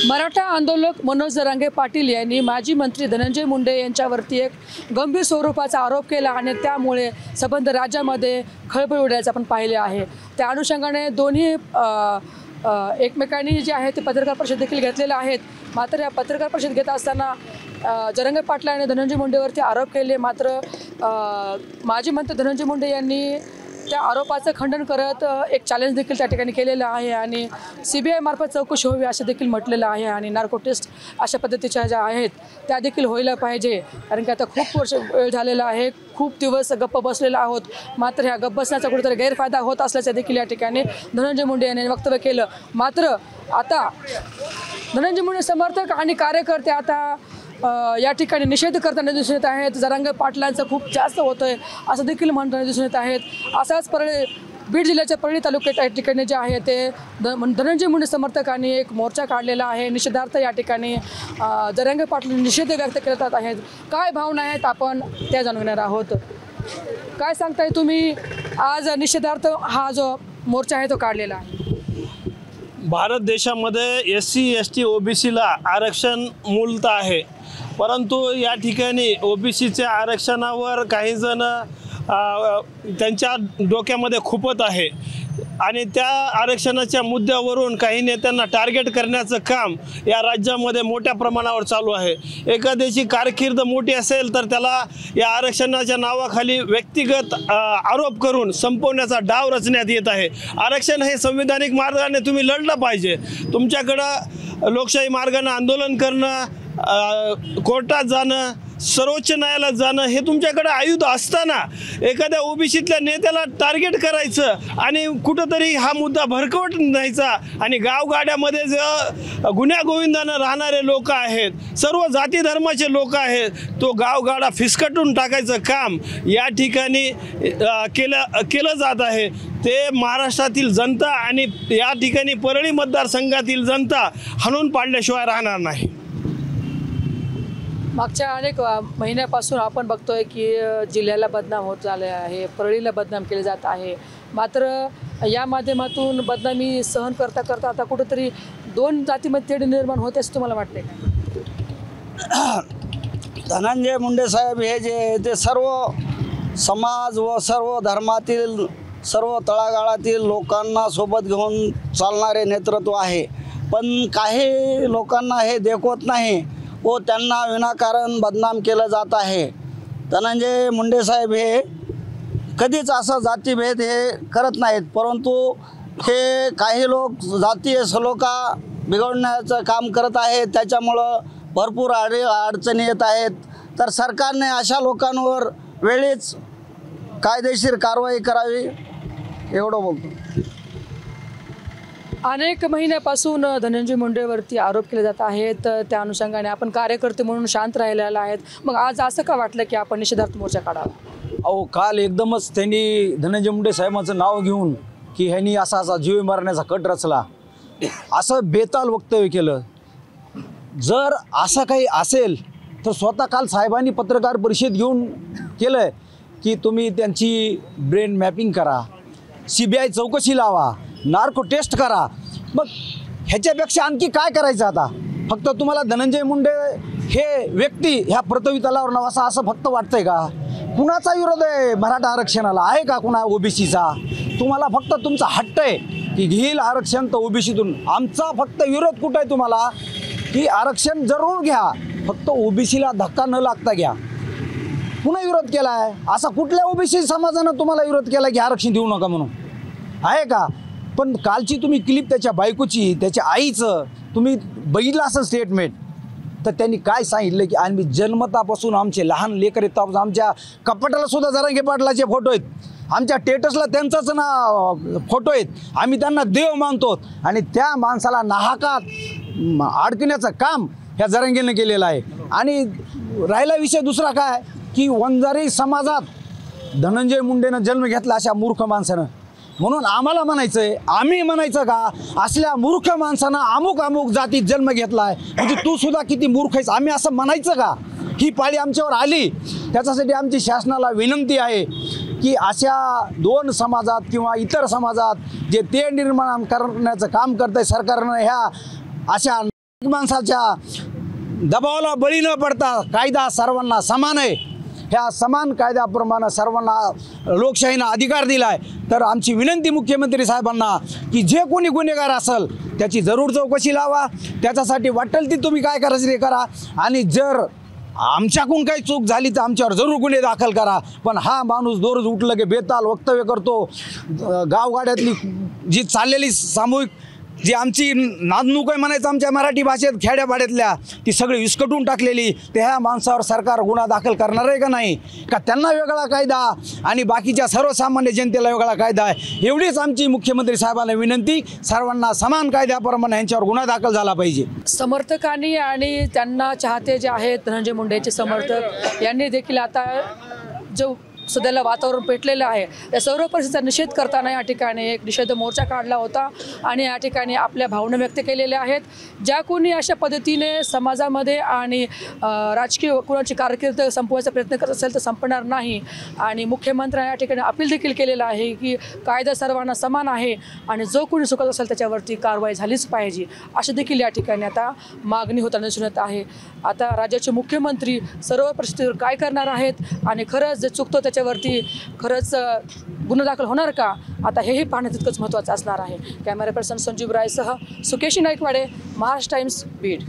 मराठा आंदोलक मनोज जरांगे पाटील यांनी माजी मंत्री धनंजय मुंडे यांच्यावरती एक गंभीर स्वरूपाचा आरोप केला आणि त्यामुळे संबंध राज्यामध्ये खळबळ उडाल्याचं आपण पाहिले आहे। त्या अनुषंगाने दोन्ही एकमेकांनी जे आहे ते पत्रकार परिषद देखील घेतलेल्या आहेत। मात्र या पत्रकार परिषद घेत असताना जरांगे पाटील आणि धनंजय मुंडेवरती आरोप केले। मात्र माजी मंत्री धनंजय मुंडे यांनी त्या आरोपाचं खंडन करत एक चॅलेंज देखील त्या ठिकाणी केलेलं आहे आणि CBI मार्फत चौकशी व्हावी असं देखील म्हटलेलं आहे आणि नार्को टेस्ट अशा पद्धतीच्या ज्या आहेत त्या देखील व्हायला पाहिजे, कारण की आता खूप वर्ष वेळ झालेला आहे, खूप दिवस गप्प बसलेला आहोत। मात्र ह्या गप्प बसण्याचा कुठेतरी गैरफायदा होत असल्याचं देखील या ठिकाणी धनंजय मुंडे यांनी वक्तव्य केलं। मात्र आता धनंजय मुंडे समर्थक आणि कार्यकर्ते आता या ठिकाणी निषेध करताना दिसून येत आहेत। जरांगे पाटलांचं खूप जास्त होतंय असं देखील म्हणताना दिसून येत आहेत। असाच बीड जिल्ह्याच्या परळी तालुक्यात या ठिकाणी जे आहे ते धनंजय मुंडे समर्थकांनी एक मोर्चा काढलेला आहे। निषेधार्थ या ठिकाणी जरांगे पाटील निषेध व्यक्त करत आहेत। काय भावना आहेत आपण त्या जाणून घेणार आहोत। काय सांगताय तुम्ही, आज निषेधार्थ हा जो मोर्चा आहे तो काढलेला आहे? भारत देशामध्ये SC ST OBCला आरक्षण मूलत आहे, परंतु या ठिकाणी OBCच्या आरक्षणावर काही जण त्यांच्या डोक्यामध्ये खुपत आहे आणि त्या आरक्षणाच्या मुद्द्यावरून काही नेत्यांना टार्गेट करण्याचं काम या राज्यामध्ये मोठ्या प्रमाणावर चालू आहे। एखाद्याची कारकीर्द मोठी असेल तर त्याला या आरक्षणाच्या नावाखाली व्यक्तिगत आरोप करून संपवण्याचा डाव रचण्यात येत आहे। आरक्षण हे संविधानिक मार्गाने तुम्ही लढलं पाहिजे। तुमच्याकडं लोकशाही मार्गाने आंदोलन करणं, कोर्टात जाणं, सर्वोच्च न्यायालयात जाणं हे तुमच्याकडे आयुध असताना एखाद्या OBCतल्या नेत्याला टार्गेट करायचं आणि कुठंतरी हा मुद्दा भरकवत न्यायचा आणि गावगाड्यामध्ये जे गुन्ह्यागोविंदानं राहणारे लोक आहेत, सर्व जाती धर्माचे लोक आहेत, तो गावगाडा फिसकटून टाकायचं काम या ठिकाणी केलं जात आहे। ते महाराष्ट्रातील जनता आणि या ठिकाणी परळी मतदारसंघातील जनता हाणून पाडल्याशिवाय राहणार नाही। मागच्या अनेक महिन्यापासून आपण बघतोय की जिल्ह्याला बदनाम होत झाले आहे, परळीला बदनाम केले जात आहे। मात्र या माध्यमातून बदनामी सहन करता करता आता कुठेतरी दोन जातीमध्ये तेढ निर्माण होते असं तुम्हाला वाटते का? धनंजय मुंडे साहेब हे जे ते सर्व समाज व सर्व धर्मातील सर्व तळागाळातील लोकांना सोबत घेऊन चालणारे नेतृत्व आहे, पण काही लोकांना हे देखवत नाही व त्यांना विनाकारण बदनाम केलं जात आहे। धनंजय मुंडे साहेब हे कधीच असं जातीभेद हे करत नाहीत, परंतु हे काही लोक जातीय सलोखा बिघडण्याचं काम करत आहेत, त्याच्यामुळं भरपूर अडचणी येत आहेत। तर सरकारने अशा लोकांवर वेळीच कायदेशीर कारवाई करावी एवढं बोलतो। अनेक महिन्यापासून धनंजय मुंडेवरती आरोप केले जात आहेत, त्या अनुषंगाने आपण कार्यकर्ते म्हणून शांत राहिलेला आहेत, मग आज असं का वाटलं की आपण निषेधार्थ मोर्चा काढावा? अहो, काल एकदमच त्यांनी धनंजय मुंडे साहेबांचं नाव घेऊन की ह्यांनी असा जीव मारण्याचा कट रचला असं बेताल वक्तव्य केलं। जर असं काही असेल तर स्वतः काल साहेबांनी पत्रकार परिषद घेऊन केलं की तुम्ही त्यांची ब्रेन मॅपिंग करा, CBI चौकशी लावा, नार्को टेस्ट करा। मग ह्याच्यापेक्षा आणखी काय करायचं आता? फक्त तुम्हाला धनंजय मुंडे हे व्यक्ती ह्या पृथ्वी तलावर नवासा असं फक्त वाटतंय का? कुणाचा विरोध आहे मराठा आरक्षणाला? आहे का कुणा OBCचा? तुम्हाला फक्त तुमचा हट्ट आहे की घेईल आरक्षण तर OBCतून। आमचा फक्त विरोध कुठं आहे तुम्हाला की आरक्षण जरूर घ्या, फक्त OBCला धक्का न लागता घ्या। पुन्हा विरोध केला आहे असा कुठल्या OBC समाजानं तुम्हाला विरोध केला की आरक्षण देऊ नका म्हणून? आहे का? पण कालची तुम्ही क्लिप त्याच्या बायकोची, त्याच्या आईचं तुम्ही बघितलं असं स्टेटमेंट, तर त्यांनी काय सांगितलं की आम्ही जन्मतापासून आमचे लहान लेकर येतात, आमच्या कपाटाला सुद्धा जरांगे पाटलाचे फोटो आहेत, आमच्या स्टेटसला त्यांचाच फोटो आहेत, आम्ही त्यांना देव मानतो आणि त्या माणसाला नाहकात अडकण्याचं काम ह्या जरांगेनं केलेलं आहे। आणि राहिला विषय दुसरा काय की वंजारी समाजात धनंजय मुंडेनं जन्म घेतला अशा मूर्ख माणसानं, म्हणून आम्हाला म्हणायचं आहे, आम्ही म्हणायचं का असल्या मूर्ख माणसानं अमुक अमुक जातीत जन्म घेतला आहे म्हणजे तू सुद्धा किती मूर्ख आहेस, आम्ही असं म्हणायचं का? ही पाळी आमच्यावर आली, त्याच्यासाठी आमची शासनाला विनंती आहे की अशा दोन समाजात किंवा इतर समाजात जे तेढ निर्माण करण्याचं काम करतंय सरकारनं ह्या अशा माणसाच्या दबावाला बळी न पडता कायदा सर्वांना समान आहे, ह्या समान कायद्याप्रमाणे सर्वांना लोकशाहीनं अधिकार दिला आहे. तर आमची विनंती मुख्यमंत्री साहेबांना की जे कोणी गुन्हेगार असेल त्याची जरूर चौकशी लावा, त्याच्यासाठी वाटेल ती तुम्ही काय करायचं ते करा, आणि जर आमच्याकडून काही चूक झाली तर आमच्यावर जरूर गुन्हे दाखल करा. पण हा माणूस दररोज उठलं की बेताल वक्तव्य करतो, गावगाड्यातली जी चाललेली सामूहिक जी आमची नादणूक आहे म्हणायचं आमच्या मराठी भाषेत खेड्यापाड्यातल्या, ती सगळी विस्कटून टाकलेली, ते ह्या माणसावर सरकार गुन्हा दाखल करणार आहे का नाही, का त्यांना वेगळा कायदा आणि बाकीच्या सर्वसामान्य जनतेला वेगळा कायदा आहे. एवढीच आमची मुख्यमंत्री साहेबांना विनंती, सर्वांना समान कायद्याप्रमाणे यांच्यावर गुन्हा दाखल झाला पाहिजे. समर्थकांनी आणि त्यांना चाहते जे आहेत धनंजय मुंडेचे समर्थक यांनी देखील आता जो सध्याला वातावरण पेटलेलं आहे त्या सर्व परिस्थितीचा निषेध करताना या ठिकाणी एक निषेध मोर्चा काढला होता आणि या ठिकाणी आपल्या भावना व्यक्त केलेल्या आहेत. ज्या कोणी अशा पद्धतीने समाजामध्ये आणि राजकीय कुणाची कारकीर्द संपवायचा प्रयत्न करत असेल तर संपणार नाही. आणि मुख्यमंत्र्यांनी या ठिकाणी अपील देखील केलेलं आहे की कायदा सर्वांना समान आहे आणि जो कोणी चुकत असेल त्याच्यावरती कारवाई झालीच पाहिजे, अशी देखील या ठिकाणी आता मागणी होताना दिसून येत आहे. आता राज्याचे मुख्यमंत्री सर्व परिस्थितीवर काय करणार आहेत आणि खरंच जे चुकतो त्याच्यावरती खरंच गुन्हा दाखल होणार का, आता हेही पाहणं तितकंच महत्त्वाचं असणार आहे. कॅमेरा पर्सन संजीव रायसह सुकेशी नाईकवाडे, महाराष्ट्र टाइम्स, बीड.